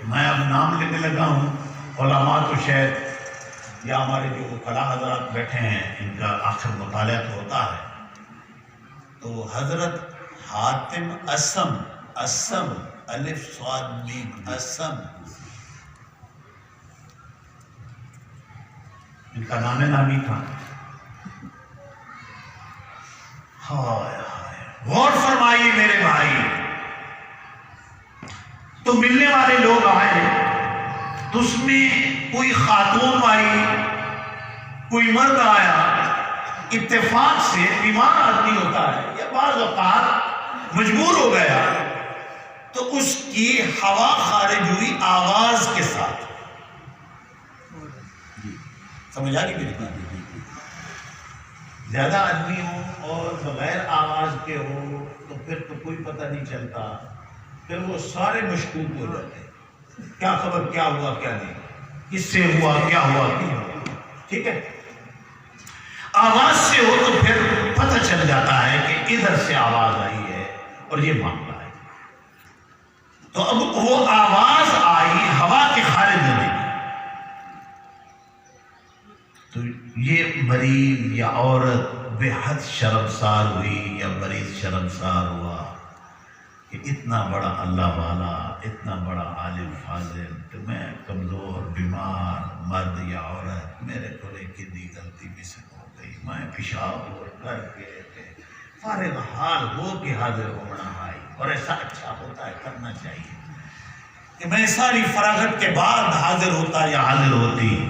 میں اب نام لینے لگا ہوں، علماء تو شاید یا ہمارے جو وکلاء حضرات بیٹھے ہیں ان کا آخر مطالعہ تو ہوتا ہے۔ تو حضرت حاتم اسم الف صاد میم اسم، ان کا نام نامی تھا۔ ہائے ہائے، غور فرمائیے میرے بھائی، تو ملنے والے لوگ آئے تو اس میں کوئی خاتون آئی، کوئی مرد آیا، اتفاق سے بیمار آدمی ہوتا ہے یا بعض اوقات مجبور ہو گیا تو اس کی ہوا خارج ہوئی آواز کے ساتھ، سمجھ آ گئی میری بات؟ زیادہ آدمی ہو اور بغیر آواز کے ہو تو پھر تو کوئی پتہ نہیں چلتا، پھر وہ سارے مشکوک ہو جاتے ہیں، کیا خبر کیا ہوا کیا نہیں، کس سے ہوا کیا ہوا کیوں ہوا، ٹھیک ہے؟ آواز سے ہو تو پھر پتہ چل جاتا ہے کہ ادھر سے آواز آئی ہے اور یہ معاملہ ہے۔ تو اب وہ آواز آئی ہوا کے خارج ہونے کی، تو یہ مریض یا عورت بے حد شرمسار ہوئی یا مریض شرمسار ہوا کہ اتنا بڑا اللہ والا، اتنا بڑا عالم فاضل، کہ میں کمزور بیمار مرد یا عورت، میرے کو ایک دی غلطی بھی سے ہو گئی، میں پیشاب اور کر کے فارغ حال ہو کے حاضر ہونا آئی، اور ایسا اچھا ہوتا ہے، کرنا چاہیے کہ میں ساری فراغت کے بعد حاضر ہوتا یا حاضر ہوتی،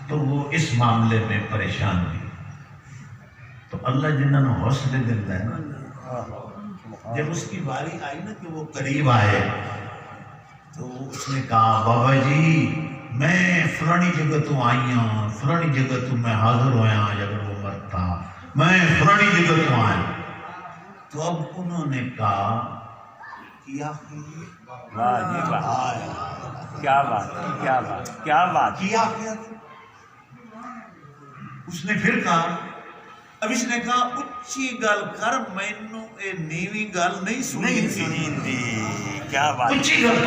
تو وہ اس معاملے میں پریشان ہوئی۔ تو اللہ جنہوں نے حوصلے دیتا ہے نا، جب اس کی باری آئی نا کہ وہ قریب آئے تو اس نے کہا بابا جی میں فلانی جگہ تو آئی ہوں، فلانی جگہ تو میں حاضر ہویا ہوں، اگر وہ مرد تھا میں فلانی جگہ تو آیا۔ تو اب انہوں نے کہا کیا کیا بات کیا بات کیا بات کیا کیا؟ اس نے پھر کہا، اب اس نے کہا اچھی گل کر، مینوں اے نیوی گل نہیں سنی دی، کیا بات اچھی گل۔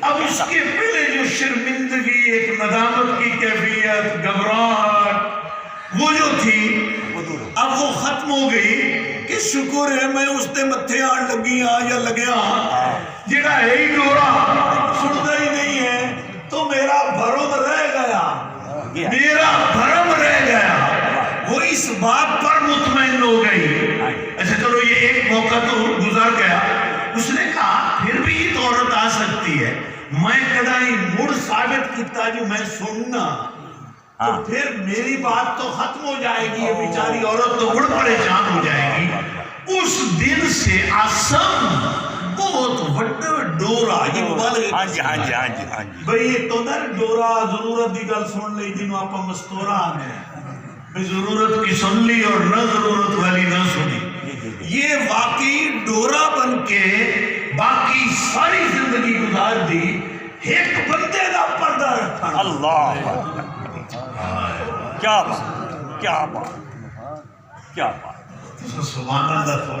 اب اس کے پہلے جو شرمندگی، ایک ندامت کی کیفیت، گھبراہٹ وہ جو تھی اب وہ ختم ہو گئی کہ شکر ہے میں اس دے متھے آن لگی ہاں یا لگیا ہاں، جڑا ہے ہی ڈورا سنتا ہی نہیں ہے، تو میرا بھرم رہ گیا، میرا بھرم رہ گیا، وہ اس بات پر مطمئن ہو گئی۔ اچھا چلو یہ ایک موقع تو گزر گیا، اس نے کہا پھر بھی یہ عورت آ سکتی ہے، میں کدائی مڑ ثابت کیتا جو میں سننا، تو پھر میری بات تو ختم ہو جائے گی، یہ بیچاری عورت تو بڑھ پریشان ہو جائے گی۔ اس دن سے آسم بہت وڈا ڈورا، یہ مبالغے ہاں جی ہاں جی ہاں جی ہاں جی بھئی یہ تو در ڈورا ضرورت دی گل سن لی جنہوں آپ مستورہ آنے بھئی ضرورت کی سن لی اور نہ ضرورت والی نہ سنی، یہ واقعی ڈورا بن کے باقی ساری زندگی گزار دی ایک بندے دا پردہ رکھا۔ اللہ کیا بات کیا بات کیا بات، سبحان اللہ۔